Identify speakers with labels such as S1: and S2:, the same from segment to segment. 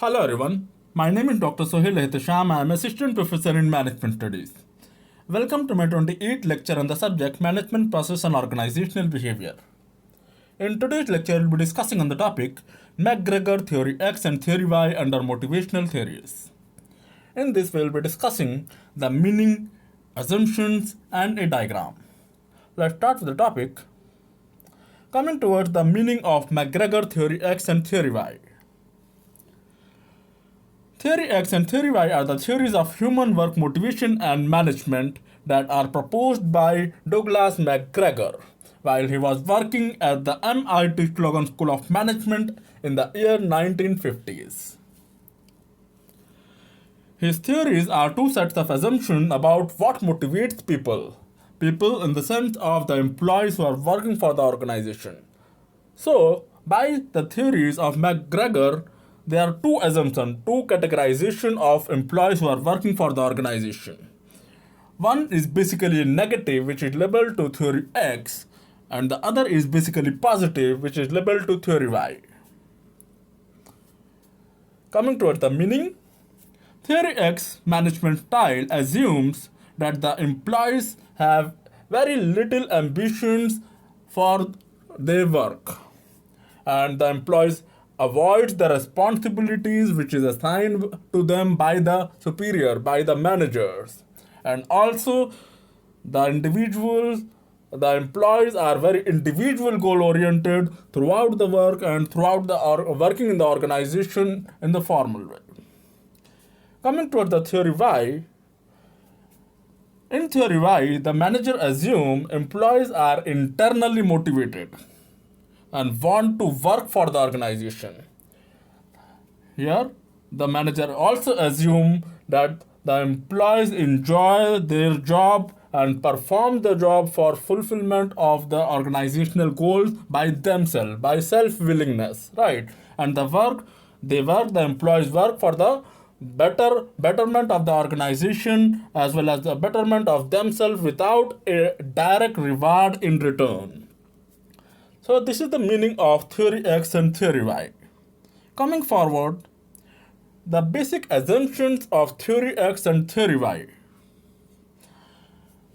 S1: Hello everyone, my name is Dr. Suhail Ahtesham. I am Assistant Professor in Management Studies. Welcome to my 28th lecture on the subject Management Process and Organizational Behavior. In today's lecture, we will be discussing on the topic McGregor Theory X and Theory Y under Motivational Theories. In this, we will be discussing the meaning, assumptions, and a diagram. Let's start with the topic. Coming towards the meaning of McGregor Theory X and Theory Y. Theory X and Theory Y are the theories of human work motivation and management that are proposed by Douglas McGregor while he was working at the MIT Sloan School of Management in the year 1950s. His theories are two sets of assumptions about what motivates people. People in the sense of the employees who are working for the organization. So, by the theories of McGregor, there are two assumptions, two categorization of employees who are working for the organization. One is basically negative, which is labeled to theory X, and the other is basically positive, which is labeled to theory Y. Coming towards the meaning, theory X management style assumes that the employees have very little ambitions for their work, and the employees avoids the responsibilities which is assigned to them by the superior, by the managers. And also the employees are very individual goal oriented throughout the work and throughout the working in the organization in the formal way. Coming toward the theory Y, in theory Y, the manager assume employees are internally motivated and want to work for the organization. Here, the manager also assumes that the employees enjoy their job and perform the job for fulfillment of the organizational goals by themselves, by self-willingness, right? And the employees work for the betterment of the organization as well as the betterment of themselves without a direct reward in return. So this is the meaning of theory X and theory Y. Coming forward, the basic assumptions of theory X and theory Y.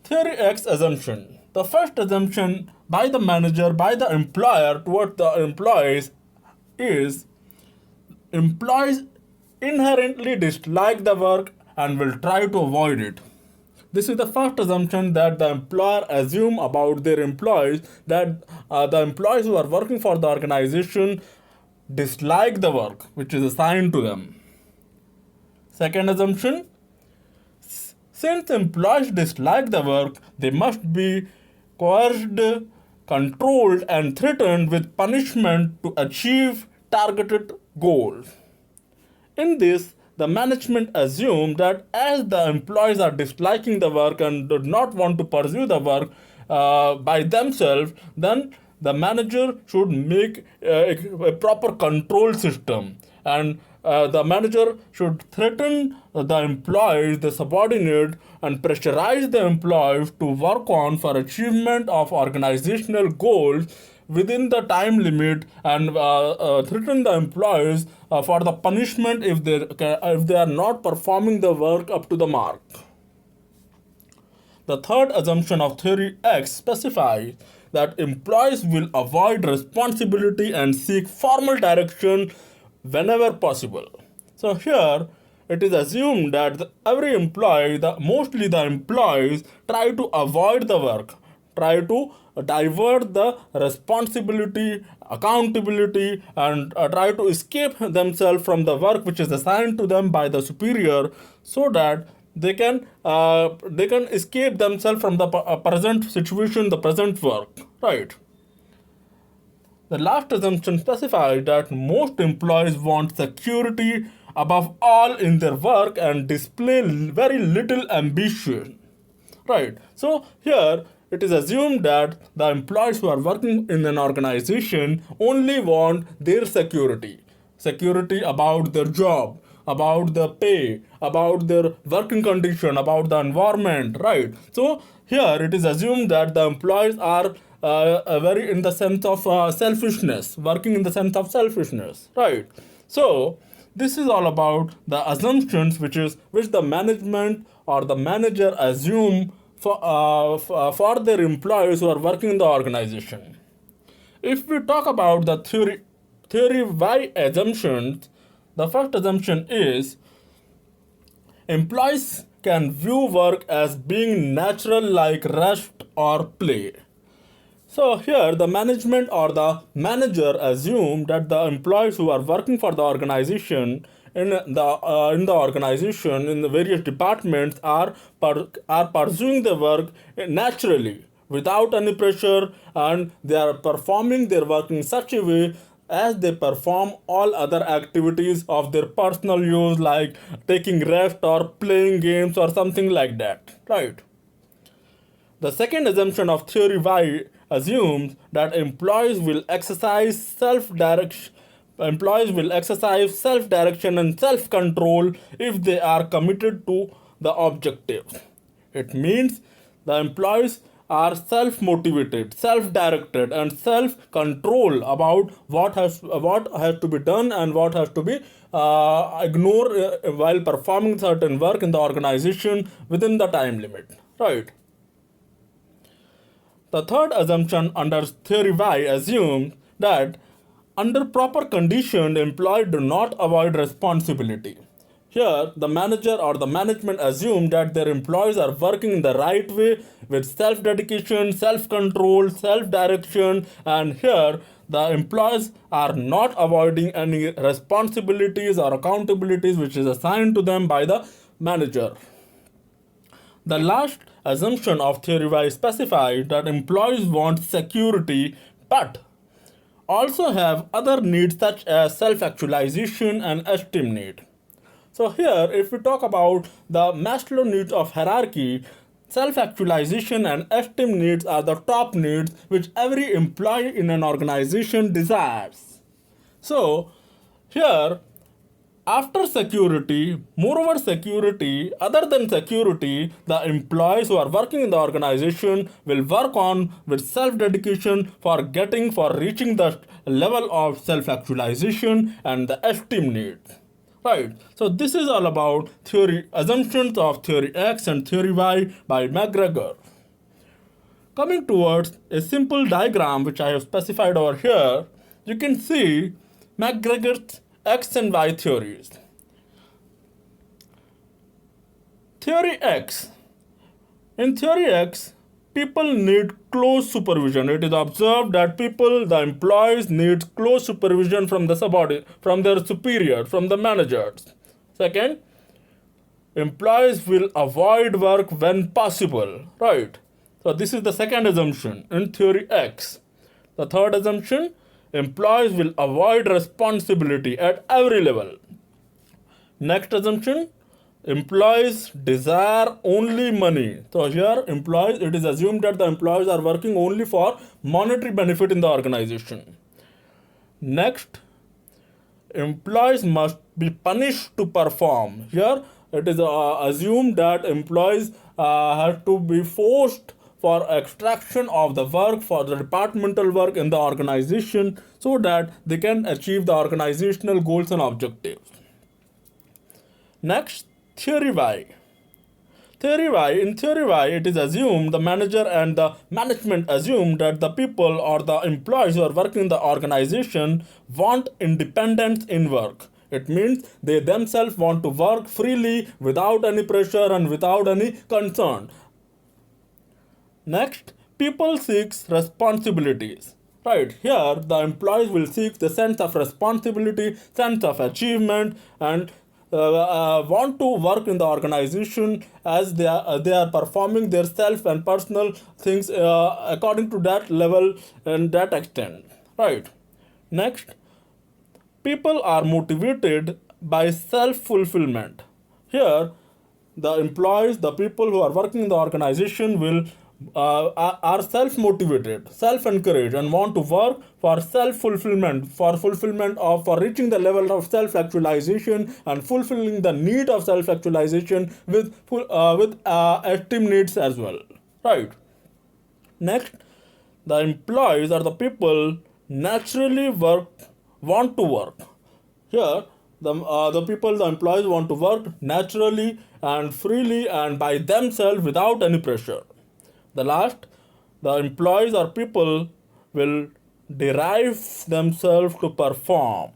S1: Theory X assumption. The first assumption by the manager, by the employer toward the employees is employees inherently dislike the work and will try to avoid it. This is the first assumption that the employer assume about their employees, that the employees who are working for the organization dislike the work which is assigned to them. Second assumption, since employees dislike the work, they must be coerced, controlled, and threatened with punishment to achieve targeted goals. In this, the management assume that as the employees are disliking the work and do not want to pursue the work by themselves, then the manager should make a proper control system, and the manager should threaten the employees, the subordinate, and pressurize the employees to work on for achievement of organizational goals within the time limit, and threaten the employees for the punishment if they are not performing the work up to the mark. The third assumption of theory X specifies that employees will avoid responsibility and seek formal direction whenever possible. So here it is assumed that every employee, mostly the employees, try to avoid the work, try to divert the responsibility, accountability, and try to escape themselves from the work which is assigned to them by the superior, so that they can escape themselves from the present situation, the present work, right? The last assumption specifies that most employees want security above all in their work and display very little ambition, right? So here it is assumed that the employees who are working in an organization only want their security about their job, about the pay, about their working condition, about the environment, right? So here it is assumed that the employees are very in the sense of selfishness, working in the sense of selfishness, right? So this is all about the assumptions which the management or the manager assume for their employees who are working in the organization. If we talk about the theory why assumptions, the first assumption is employees can view work as being natural like rest or play. So here the management or the manager assume that the employees who are working for the organization in the organization in the various departments are pursuing the work naturally without any pressure, and they are performing their work in such a way as they perform all other activities of their personal use, like taking rest or playing games or something like that, right? The second assumption of theory Y assumes that employees will exercise self-direction and self-control if they are committed to the objectives. It means the employees are self-motivated, self-directed, and self-control about what has to be done and what has to be ignored while performing certain work in the organization within the time limit. Right. The third assumption under theory Y assumes that under proper condition, employees do not avoid responsibility. Here, the manager or the management assume that their employees are working in the right way with self-dedication, self-control, self-direction, and here the employees are not avoiding any responsibilities or accountabilities which is assigned to them by the manager. The last assumption of theory Y specifies that employees want security but also have other needs such as self-actualization and esteem need. So here, if we talk about the Maslow needs of hierarchy, self-actualization and esteem needs are the top needs which every employee in an organization desires. So here, after security, moreover security, other than security, the employees who are working in the organization will work on with self-dedication for reaching the level of self-actualization and the esteem needs. Right. So this is all about assumptions of theory X and theory Y by McGregor. Coming towards a simple diagram which I have specified over here, you can see McGregor's X and Y theories. Theory X. In theory X, people need close supervision. It is observed that the employees need close supervision from their superiors, from the managers. Second, employees will avoid work when possible. Right. So this is the second assumption in theory X. The third assumption, employees will avoid responsibility at every level. Next assumption, employees desire only money. So here it is assumed that the employees are working only for monetary benefit in the organization. Next, employees must be punished to perform. Here it is assumed that employees have to be forced for extraction of the work, for the departmental work in the organization, so that they can achieve the organizational goals and objectives. Next, theory Y. In theory Y, it is assumed the manager and the management assume that the people or the employees who are working in the organization want independence in work. It means they themselves want to work freely without any pressure and without any concern. Next, people seek responsibilities. Right, here the employees will seek the sense of responsibility, sense of achievement, and want to work in the organization as they are performing their self and personal things according to that level and that extent. Right. Next, people are motivated by self-fulfillment. Here, the people who are working in the organization will are self-motivated, self-encouraged, and want to work for self-fulfillment, for reaching the level of self-actualization and fulfilling the need of self-actualization with esteem needs as well. Right. Next, the employees or the people naturally want to work. Here, the employees want to work naturally and freely and by themselves without any pressure. The last, the employees or people will derive themselves to perform.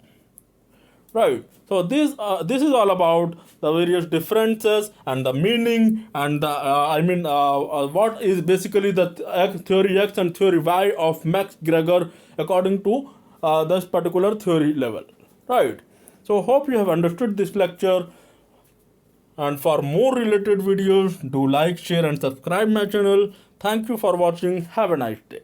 S1: Right. So this is all about the various differences and the meaning and the what is basically the theory X and theory Y of McGregor according to this particular theory level. Right. So hope you have understood this lecture. And for more related videos, do like, share, and subscribe my channel. Thank you for watching. Have a nice day.